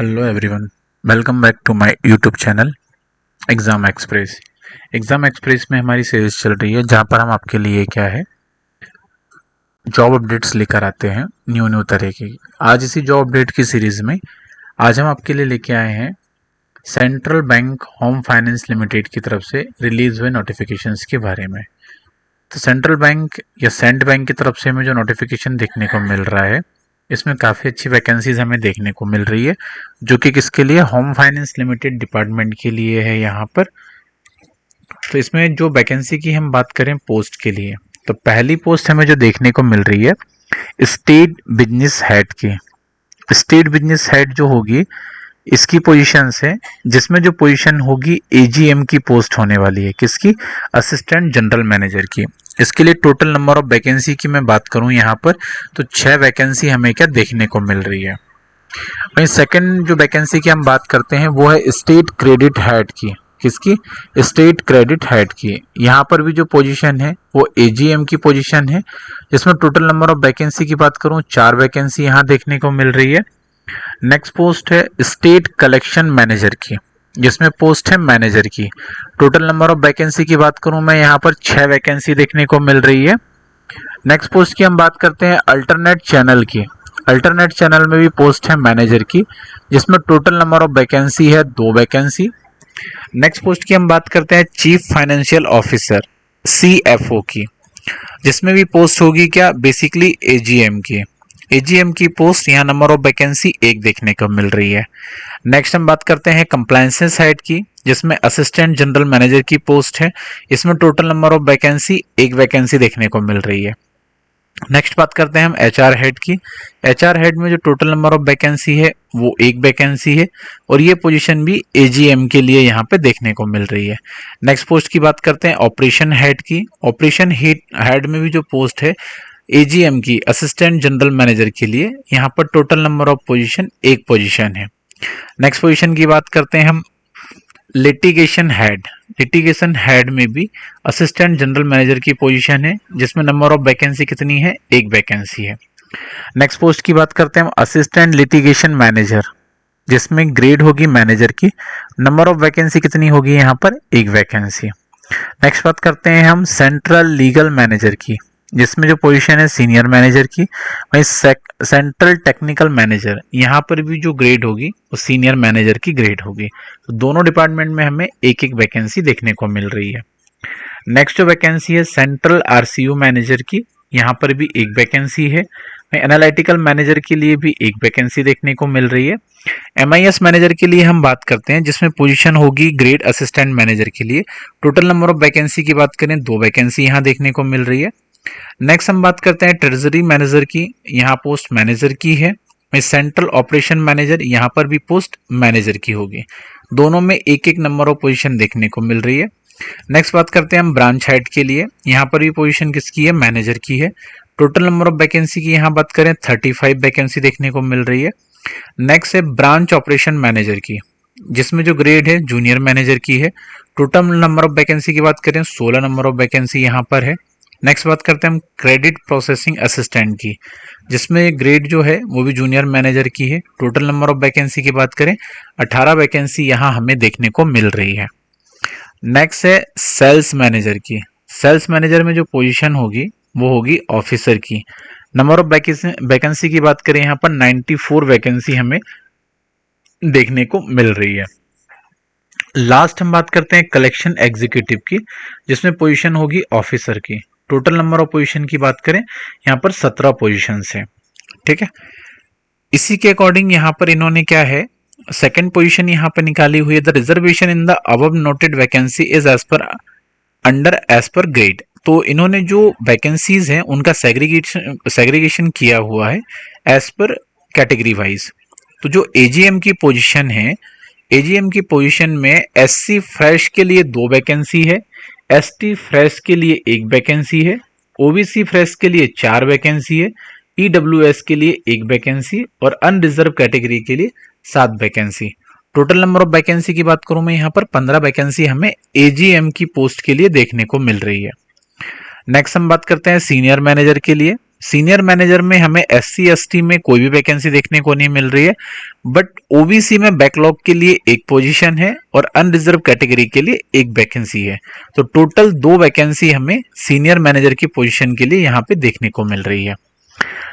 Hello everyone, welcome back to my YouTube channel Exam Express. Exam Express में हमारी series चल रही है जहां पर हम आपके लिए क्या है जॉब अपडेट्स लेकर आते हैं न्यू न्यू तरह की। आज इसी जॉब अपडेट की सीरीज में आज हम आपके लिए लेके आए हैं central bank home finance limited की तरफ से रिलीज हुए नोटिफिकेशंस के बारे में। तो सेंट्रल बैंक या सेंट बैंक की तरफ से हमें जो नोटिफिकेशन देखने को मिल रहा है, इसमें काफ़ी अच्छी वैकेंसीज हमें देखने को मिल रही है, जो कि किसके लिए, होम फाइनेंस लिमिटेड डिपार्टमेंट के लिए है यहाँ पर। तो इसमें जो वैकेंसी की हम बात करें पोस्ट के लिए, तो पहली पोस्ट हमें जो देखने को मिल रही है स्टेट बिजनेस हेड की। स्टेट बिजनेस हेड जो होगी इसकी पोजीशन है, जिसमें जो पोजीशन होगी एजीएम की पोस्ट होने वाली है। किसकी? असिस्टेंट जनरल मैनेजर की। इसके लिए टोटल नंबर ऑफ वैकेंसी की मैं बात करूं यहाँ पर, तो 6 वैकेंसी हमें क्या देखने को मिल रही है। वहीं सेकंड जो वैकेंसी की हम बात करते हैं वो है स्टेट क्रेडिट हेड की। किसकी? स्टेट क्रेडिट हेड की। यहाँ पर भी जो पोजीशन है वो एजीएम की पोजीशन है, जिसमें टोटल नंबर ऑफ वैकेंसी की बात करूं 4 वैकेंसी यहाँ देखने को मिल रही है। नेक्स्ट पोस्ट है स्टेट कलेक्शन मैनेजर की, जिसमें पोस्ट है मैनेजर की। टोटल नंबर ऑफ वैकेंसी की बात करूं मैं यहाँ पर 6 वैकेंसी देखने को मिल रही है। नेक्स्ट पोस्ट की हम बात करते हैं अल्टरनेट चैनल की। अल्टरनेट चैनल में भी पोस्ट है मैनेजर की, जिसमें टोटल नंबर ऑफ वैकेंसी है 2 वैकेंसी। नेक्स्ट पोस्ट की हम बात करते हैं चीफ फाइनेंशियल ऑफिसर सीएफओ की, जिसमें भी पोस्ट होगी क्या, बेसिकली एजीएम की। एजीएम की पोस्ट यहाँ नंबर ऑफ वैकेंसी 1 देखने को मिल रही है। नेक्स्ट हम बात करते हैं कंप्लायंसेस हेड की, जिसमें असिस्टेंट जनरल मैनेजर की पोस्ट है। इसमें total number of vacancy 1 vacancy देखने को मिल रही है। नेक्स्ट बात करते हैं हम एचआर हेड की। एचआर हेड में जो टोटल नंबर ऑफ वैकेंसी है वो 1 वैकेंसी है, और ये पोजीशन भी एजीएम के लिए यहाँ पे देखने को मिल रही है। नेक्स्ट पोस्ट की बात करते हैं ऑपरेशन हेड की। ऑपरेशन हेड में भी जो पोस्ट है एजीएम की असिस्टेंट जनरल मैनेजर के लिए, यहाँ पर total number of position 1 position है। नेक्स्ट पोजीशन की बात करते हैं हम लिटिगेशन हेड। लिटिगेशन हेड में भी असिस्टेंट जनरल मैनेजर की पोजीशन है, जिसमें नंबर ऑफ वैकेंसी कितनी है, 1 वैकेंसी है। नेक्स्ट पोस्ट की बात करते हैं हम असिस्टेंट लिटिगेशन मैनेजर, जिसमें ग्रेड होगी मैनेजर की। नंबर ऑफ वैकेंसी कितनी होगी यहाँ पर, 1 वैकेंसी। नेक्स्ट बात करते हैं हम सेंट्रल लीगल मैनेजर की, जिसमें जो पोजीशन है सीनियर मैनेजर की। वहीं सेंट्रल टेक्निकल मैनेजर, यहाँ पर भी जो ग्रेड होगी वो सीनियर मैनेजर की ग्रेड होगी। तो दोनों डिपार्टमेंट में हमें 1-1 वैकेंसी देखने को मिल रही है। नेक्स्ट जो वैकेंसी है सेंट्रल आरसीयू मैनेजर की, यहाँ पर भी 1 वैकेंसी है। एनालिटिकल मैनेजर के लिए भी 1 वैकेंसी देखने को मिल रही है। एमआईएस मैनेजर के लिए हम बात करते हैं, जिसमें पोजीशन होगी ग्रेड असिस्टेंट मैनेजर के लिए। टोटल नंबर ऑफ वैकेंसी की बात करें 2 वैकेंसी यहाँ देखने को मिल रही है। नेक्स्ट हम बात करते हैं ट्रेजरी मैनेजर की, यहाँ पोस्ट मैनेजर की है। सेंट्रल ऑपरेशन मैनेजर, यहाँ पर भी पोस्ट मैनेजर की होगी। दोनों में 1-1 नंबर ऑफ पोजीशन देखने को मिल रही है। नेक्स्ट बात करते हैं हम ब्रांच हेड के लिए, यहाँ पर भी पोजीशन किसकी है, मैनेजर की है। टोटल नंबर ऑफ वैकेंसी की यहाँ बात करें 35 वैकेंसी देखने को मिल रही है। नेक्स्ट है ब्रांच ऑपरेशन मैनेजर की, जिसमें जो ग्रेड है जूनियर मैनेजर की है। टोटल नंबर ऑफ वैकेंसी की बात करें 16 नंबर ऑफ वैकेंसी यहाँ पर है। नेक्स्ट बात करते हैं हम क्रेडिट प्रोसेसिंग असिस्टेंट की, जिसमें ग्रेड जो है वो भी जूनियर मैनेजर की है। टोटल नंबर ऑफ वैकेंसी की बात करें 18 वैकेंसी यहाँ हमें देखने को मिल रही है। नेक्स्ट है सेल्स मैनेजर की। सेल्स मैनेजर में जो पोजीशन होगी वो होगी ऑफिसर की। नंबर ऑफ वैकेंसी की बात करें यहाँ पर 94 वैकेंसी हमें देखने को मिल रही है। लास्ट हम बात करते हैं कलेक्शन एग्जीक्यूटिव की, जिसमें पोजीशन होगी ऑफिसर की। टोटल नंबर ऑफ पोजीशन की बात करें यहाँ पर 17 पोजीशन है। ठीक है, इसी के अकॉर्डिंग यहाँ पर इन्होंने क्या है, सेकंड पोजीशन यहाँ पर निकाली हुई है। The reservation in the above noted vacancy is as per grade. तो इन्होंने जो वैकेंसीज हैं उनका सेग्रीगेशन किया हुआ है एज पर कैटेगरी वाइज। तो जो एजीएम की पोजीशन है, एजीएम की पोजीशन में एससी फ्रेश के लिए 2 वैकेंसी है, एसटी फ्रेश के लिए 1 वैकेंसी है, ओबीसी फ्रेश के लिए 4 वैकेंसी है, ईडब्ल्यूएस के लिए 1 वैकेंसी और अनरिजर्व कैटेगरी के लिए 7 vacancy. Total number of vacancy की बात करूं मैं यहाँ पर 15 वैकेंसी हमें एजीएम की पोस्ट के लिए देखने को मिल रही है। नेक्स्ट हम बात करते हैं सीनियर मैनेजर के लिए। सीनियर मैनेजर में हमें SC ST में कोई भी वैकेंसी देखने को नहीं मिल रही है, बट OBC में बैकलॉग के लिए एक पोजीशन है और अनरिजर्व कैटेगरी के लिए एक वैकेंसी है। तो टोटल 2 वैकेंसी हमें सीनियर मैनेजर की पोजीशन के लिए यहाँ पे देखने को मिल रही है।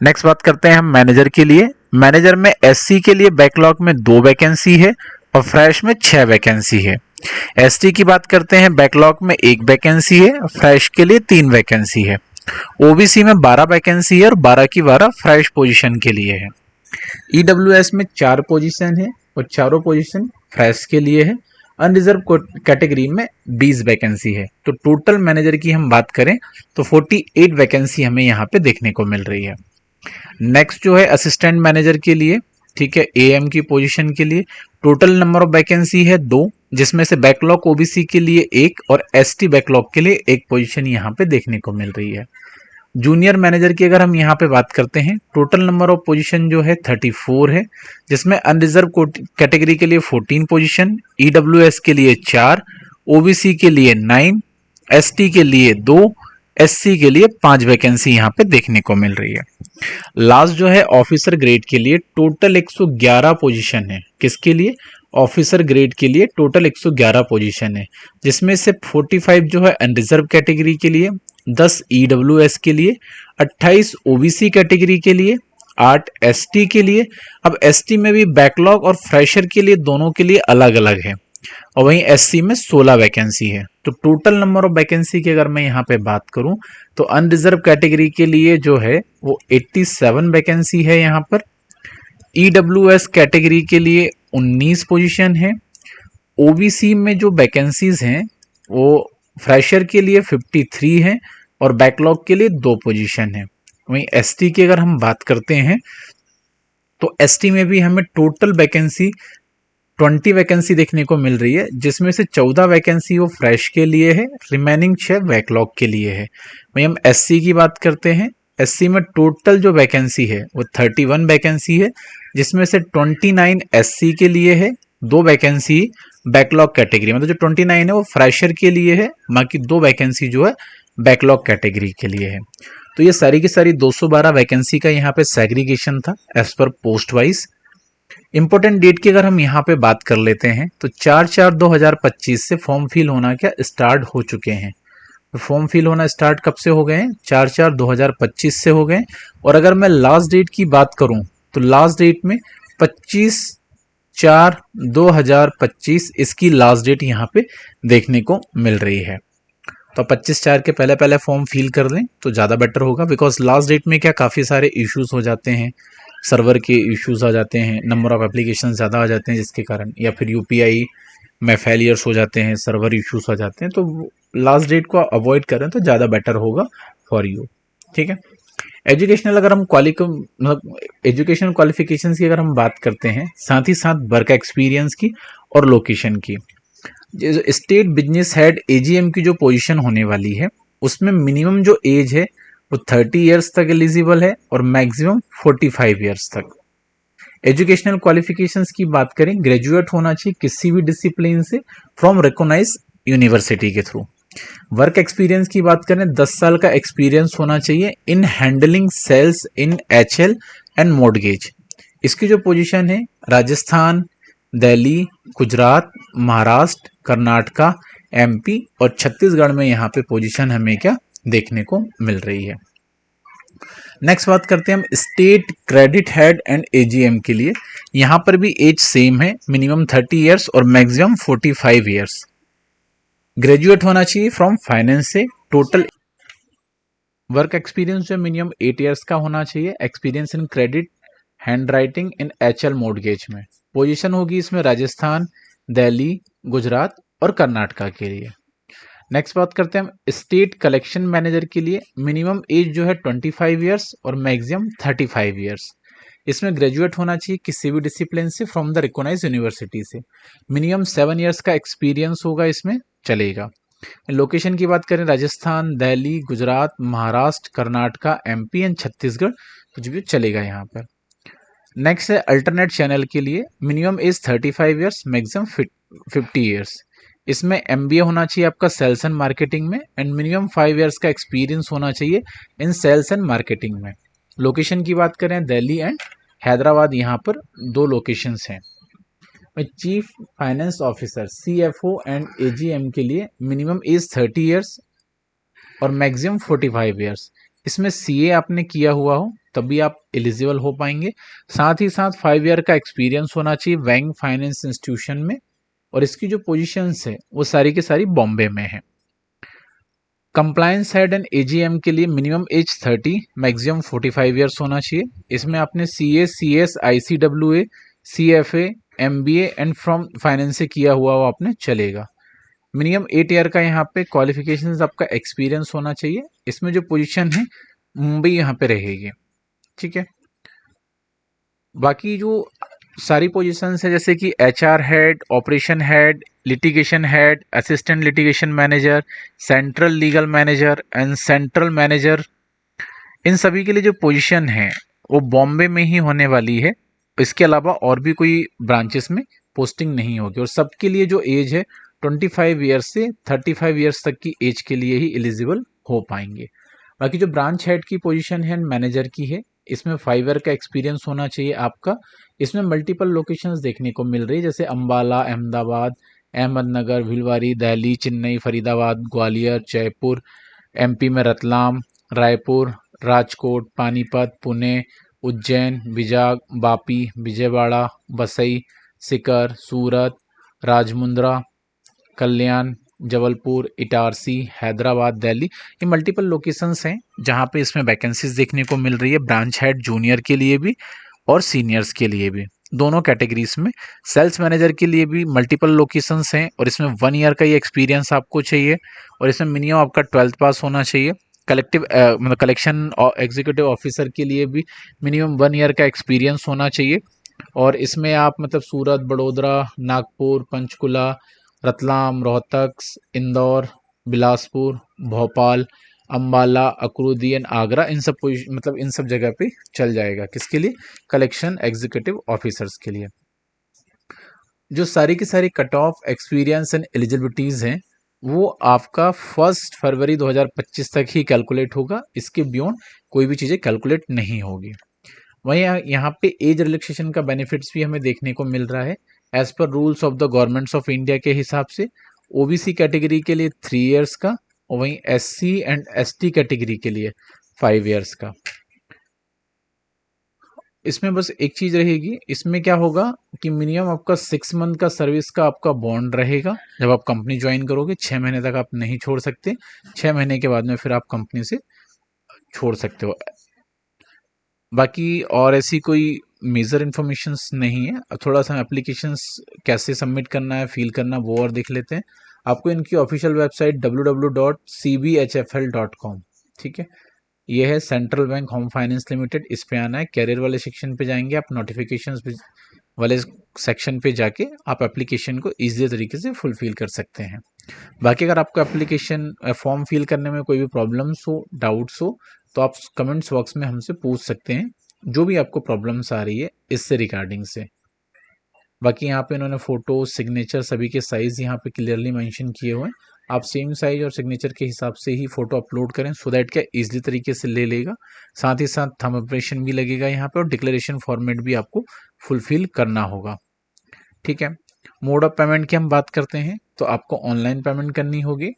नेक्स्ट बात करते हैं हम मैनेजर के लिए। मैनेजर में SC के लिए बैकलॉग में 2 वैकेंसी है और फ्रेश में 6 वैकेंसी है। ST की बात करते हैं, बैकलॉग में 1 वैकेंसी है, फ्रेश के लिए 3 वैकेंसी है। OBC में 12 वैकेंसी है और 12 की 12 फ्रेश पोजीशन के लिए है। EWS में 4 पोजीशन है और चारों पोजीशन फ्रेश के लिए है। अनरिजर्व कैटेगरी में 20 वैकेंसी है। तो टोटल मैनेजर की हम बात करें तो 48 वैकेंसी हमें यहाँ पे देखने को मिल रही है। नेक्स्ट जो है असिस्टेंट मैनेजर के लिए, ठीक है, AM की पोजीशन के लिए टोटल नंबर ऑफ वैकेंसी है 2, जिसमें से बैकलॉग OBC के लिए 1 और ST बैकलॉग के लिए 1 पोजीशन यहाँ पे देखने को मिल रही है। जूनियर मैनेजर की अगर हम यहाँ पे बात करते हैं, टोटल नंबर ऑफ पोजीशन जो है 34 है, जिसमें अनरिजर्व कैटेगरी के लिए 14 पोजीशन, EWS के लिए 4, OBC के लिए 9, ST के लिए 2, SC के लिए 5 वैकेंसी यहाँ पे देखने को मिल रही है। लास्ट जो है ऑफिसर ग्रेड के लिए टोटल 111 पोजीशन है। किसके लिए? ऑफिसर ग्रेड के लिए टोटल 111 पोजीशन है, जिसमें से 45 जो है अनरिजर्व कैटेगरी के लिए, 10 EWS के लिए, 28 OBC कैटेगरी के लिए, 8 ST के लिए। अब ST में भी बैकलॉग और फ्रेशर के लिए दोनों के लिए अलग अलग है, और वहीं SC में 16 वैकेंसी है। तो टोटल नंबर ऑफ वैकेंसी की अगर मैं यहाँ पे बात करूं तो अनरिजर्व कैटेगरी के लिए जो है वो 87 वैकेंसी है यहाँ पर। EWS कैटेगरी के लिए 19 पोजीशन है। OBC में जो वैकेंसीज हैं वो फ्रेशर के लिए 53 है और बैकलॉग के लिए 2 पोजीशन है। वहीं ST की अगर हम बात करते हैं तो ST में भी हमें टोटल वैकेंसी 20 वैकेंसी देखने को मिल रही है, जिसमें से 14 वैकेंसी वो फ्रेश के लिए है, रिमेनिंग 6 बैकलॉग के लिए है। वहीं हम SC की बात करते हैं, SC में टोटल जो वैकेंसी है वो 31 वैकेंसी है, जिसमें से 29 SC के लिए है, 2 वैकेंसी बैकलॉग कैटेगरी, मतलब जो 29 है वो फ्रेशर के लिए है, बाकी 2 वैकेंसी जो है बैकलॉग कैटेगरी के लिए है। तो ये सारी की सारी 212 वैकेंसी का यहाँ पे सेग्रीगेशन था as per post wise. Important date की अगर हम यहाँ पे बात कर लेते हैं तो 4/4/2025 से फॉर्म फिल होना क्या स्टार्ट हो चुके हैं। तो फॉर्म फिल होना स्टार्ट कब से हो गए हैं? 4/4/2025 से हो गए। और अगर मैं लास्ट डेट की बात करूं तो लास्ट डेट में 25/4/2025 इसकी लास्ट डेट यहाँ पे देखने को मिल रही है। तो 25/4 के पहले पहले फॉर्म फिल कर लें तो ज़्यादा बेटर होगा, बिकॉज लास्ट डेट में क्या काफ़ी सारे इश्यूज हो जाते हैं, सर्वर के इश्यूज आ जाते हैं, नंबर ऑफ एप्लीकेशन ज़्यादा आ जाते हैं जिसके कारण, या फिर UPI में फेलियर्स हो जाते हैं, सर्वर इश्यूज आ जाते हैं। तो लास्ट डेट को अवॉइड करें तो ज़्यादा बेटर होगा फॉर यू। ठीक है। एजुकेशनल अगर हम मतलब एजुकेशनल क्वालिफिकेशंस की अगर हम बात करते हैं, साथ ही साथ वर्क एक्सपीरियंस की और लोकेशन की। स्टेट बिजनेस हेड AGM की जो पोजीशन होने वाली है उसमें मिनिमम जो एज है वो 30 इयर्स तक एलिजिबल है और मैक्सिमम 45 इयर्स तक। एजुकेशनल क्वालिफिकेशंस की बात करें, ग्रेजुएट होना चाहिए किसी भी डिसिप्लिन से फ्रॉम रिकॉग्नाइज यूनिवर्सिटी के थ्रू। वर्क एक्सपीरियंस की बात करें, 10 साल का एक्सपीरियंस होना चाहिए in handling sales in HL and mortgage. इसकी जो पोजीशन है राजस्थान, दिल्ली, गुजरात, महाराष्ट्र, कर्नाटका, MP और छत्तीसगढ़ में यहाँ पे पोजीशन हमें क्या देखने को मिल रही है। नेक्स्ट बात करते हैं हम state credit head and AGM के लिए। यहाँ पर भी एज सेम है, मिनिमम 30 इयर्स और मैक्सिमम 45 इयर्स। ग्रेजुएट होना चाहिए फ्रॉम फाइनेंस से। टोटल वर्क एक्सपीरियंस जो मिनिमम 8 इयर्स का होना चाहिए। Experience in credit hand writing in HL mortgage में। पोजीशन होगी इसमें राजस्थान, दिल्ली, गुजरात और कर्नाटका के लिए। नेक्स्ट बात करते हैं हम स्टेट कलेक्शन मैनेजर के लिए। मिनिमम एज जो है 25 इयर्स और मैक्सिमम 35 इयर्स। इसमें ग्रेजुएट होना चाहिए किसी भी डिसिप्लिन से फ्रॉम द रिकॉग्नाइज्ड यूनिवर्सिटी से। मिनिमम 7 इयर्स का एक्सपीरियंस होगा, इसमें चलेगा। लोकेशन की बात करें, राजस्थान, दिल्ली, गुजरात, महाराष्ट्र, कर्नाटका, MP एंड छत्तीसगढ़, कुछ भी चलेगा यहाँ पर। नेक्स्ट है अल्टरनेट चैनल के लिए। Minimum age 35 years, maximum 50 years. इसमें एमबीए होना चाहिए आपका सेल्स एंड मार्केटिंग में, एंड मिनिमम 5 इयर्स का एक्सपीरियंस होना चाहिए इन सेल्स एंड मार्केटिंग में। लोकेशन की बात करें, दिल्ली एंड हैदराबाद, यहाँ पर 2 लोकेशंस हैं। Chief finance officer CFO and AGM के लिए मिनिमम एज 30 इयर्स और मैक्सिमम 45 इयर्स। इसमें CA आपने किया हुआ हो तभी आप एलिजिबल हो पाएंगे। साथ ही साथ 5 ईयर का एक्सपीरियंस होना चाहिए बैंक फाइनेंस इंस्टीट्यूशन में, और इसकी जो पोजीशंस है वो सारी की सारी बॉम्बे में है। कंप्लायंस हेड एंड AGM के लिए मिनिमम एज 30, मैक्सिमम 45 इयर्स होना चाहिए। इसमें आपने CA, CS, ICWA, CFA, MBA and from finance से किया हुआ वो आपने चलेगा। मिनिमम 8 ईयर का यहाँ पे क्वालिफिकेशंस आपका एक्सपीरियंस होना चाहिए। इसमें जो पोजीशन है मुंबई यहाँ पे रहेगी, ठीक है। बाकी जो सारी पोजीशंस है जैसे कि HR head, operation head, litigation head, assistant litigation manager, central legal manager and central manager, इन सभी के लिए जो पोजीशन है वो बॉम्बे में ही होने वाली है। इसके अलावा और भी कोई ब्रांचेस में पोस्टिंग नहीं होगी, और सबके लिए जो एज है 25 ईयर्स से 35 ईयर्स तक की एज के लिए ही एलिजिबल हो पाएंगे। बाकी जो ब्रांच हेड की पोजीशन है मैनेजर की है, इसमें 5 ईयर का एक्सपीरियंस होना चाहिए आपका। इसमें मल्टीपल लोकेशंस देखने को मिल रही है, जैसे अंबाला, अहमदाबाद, अहमदनगर, भिलवाड़ी, दिल्ली, चेन्नई, फरीदाबाद, ग्वालियर, जयपुर, MP में रतलाम, रायपुर, राजकोट, पानीपत, पुणे, उज्जैन, विजाग, वापी, विजयवाड़ा, बसई, सीकर, सूरत, राजमुंद्रा, कल्याण, जबलपुर, इटारसी, हैदराबाद, दिल्ली, ये मल्टीपल लोकेशंस हैं जहाँ पे इसमें वैकेंसीज देखने को मिल रही है ब्रांच हेड जूनियर के लिए भी और सीनियर्स के लिए भी, दोनों कैटेगरीज में। सेल्स मैनेजर के लिए भी मल्टीपल लोकेशंस हैं, और इसमें 1 ईयर का ही एक्सपीरियंस आपको चाहिए, और इसमें मिनिमम आपका 12th पास होना चाहिए। कलेक्टिव मतलब कलेक्शन एग्जीक्यूटिव ऑफिसर के लिए भी मिनिमम 1 ईयर का एक्सपीरियंस होना चाहिए, और इसमें आप मतलब सूरत, बड़ोदरा, नागपुर, पंचकुला, रतलाम, रोहतक, इंदौर, बिलासपुर, भोपाल, अंबाला, अकरूदीन, आगरा, इन सब मतलब इन सब जगह पे चल जाएगा। किसके लिए? कलेक्शन एग्जीक्यूटिव ऑफिसर्स के लिए। जो सारी की सारी cut off, experience and eligibilities हैं वो आपका 1 फरवरी 2025 तक ही कैलकुलेट होगा। इसके बियॉन्ड कोई भी चीज़ें कैलकुलेट नहीं होगी। वहीं यहाँ पे एज रिलैक्सेशन का बेनिफिट्स भी हमें देखने को मिल रहा है as per rules of the governments of India के हिसाब से। OBC कैटेगरी के लिए 3 इयर्स का, और वहीं SC एंड ST कैटेगरी के लिए 5 इयर्स का। इसमें बस एक चीज रहेगी, इसमें क्या होगा कि मिनिमम आपका 6 मंथ का सर्विस का आपका बॉन्ड रहेगा। जब आप कंपनी ज्वाइन करोगे 6 महीने तक आप नहीं छोड़ सकते, 6 महीने के बाद में फिर आप कंपनी से छोड़ सकते हो। बाकी और ऐसी कोई मेजर इन्फॉर्मेशंस नहीं है। अब थोड़ा सा एप्लीकेशंस कैसे सबमिट करना है, फिल करना, वो और देख लेते हैं। आपको इनकी ऑफिशियल वेबसाइट www.cbhfl.com, ठीक है, ये है central bank home finance limited. इस पे आना है, कैरियर वाले सेक्शन पे जाएंगे आप, नोटिफिकेशंस वाले सेक्शन पे जाके आप एप्लीकेशन को ईजी तरीके से फुलफिल कर सकते हैं। बाकी अगर आपको एप्लीकेशन फॉर्म फिल करने में कोई भी प्रॉब्लम्स हो, डाउट्स हो, तो आप कमेंट्स बॉक्स में हमसे पूछ सकते हैं, जो भी आपको प्रॉब्लम्स आ रही है इससे रिगार्डिंग से। बाकी यहाँ पे इन्होंने फोटो, सिग्नेचर, सभी के साइज यहाँ पे क्लियरली मेंशन किए हुए हैं। आप सेम साइज और सिग्नेचर के हिसाब से ही फोटो अपलोड करें, सो दैट क्या इजीली तरीके से ले लेगा। साथ ही साथ थंब इंप्रेशन भी लगेगा यहाँ पे, और डिक्लेरेशन फॉर्मेट भी आपको फुलफिल करना होगा, ठीक है। मोड ऑफ पेमेंट की हम बात करते हैं तो आपको ऑनलाइन पेमेंट करनी होगी।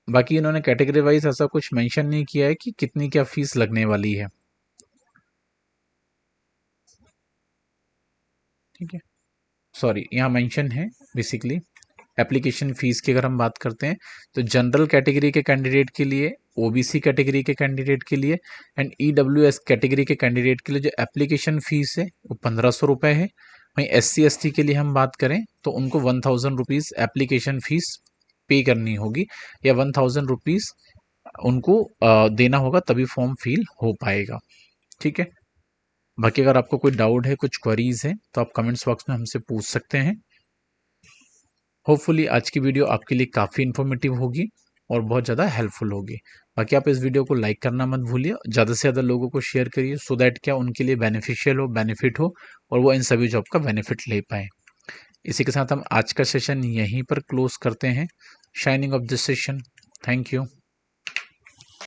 बाकी इन्होंने कैटेगरी वाइज ऐसा कुछ मेंशन नहीं किया है कि कितनी क्या फीस लगने वाली है, ठीक है। सॉरी, यहाँ मेंशन है बेसिकली एप्लीकेशन फ़ीस की। अगर हम बात करते हैं तो जनरल कैटेगरी के कैंडिडेट के लिए, OBC कैटेगरी के कैंडिडेट के लिए एंड EWS कैटेगरी के कैंडिडेट के लिए जो एप्लीकेशन फ़ीस है वो 1500 रुपये है। वहीं SC ST के लिए हम बात करें तो उनको 1000 रुपीज़ एप्लीकेशन फ़ीस पे करनी होगी, या 1000 रुपीज़ उनको देना होगा, तभी फॉर्म फिल हो पाएगा, ठीक है। बाकी अगर आपको कोई डाउट है, कुछ क्वेरीज है, तो आप कमेंट्स बॉक्स में हमसे पूछ सकते हैं। होपफुली आज की वीडियो आपके लिए काफ़ी इन्फॉर्मेटिव होगी और बहुत ज़्यादा हेल्पफुल होगी। बाकी आप इस वीडियो को लाइक करना मत भूलिए, ज़्यादा से ज़्यादा लोगों को शेयर करिए, सो दैट क्या उनके लिए बेनिफिशियल हो, बेनिफिट हो, और वो इन सभी जॉब का बेनिफिट ले पाए। इसी के साथ हम आज का सेशन यहीं पर क्लोज करते हैं। Shining of this session. Thank you.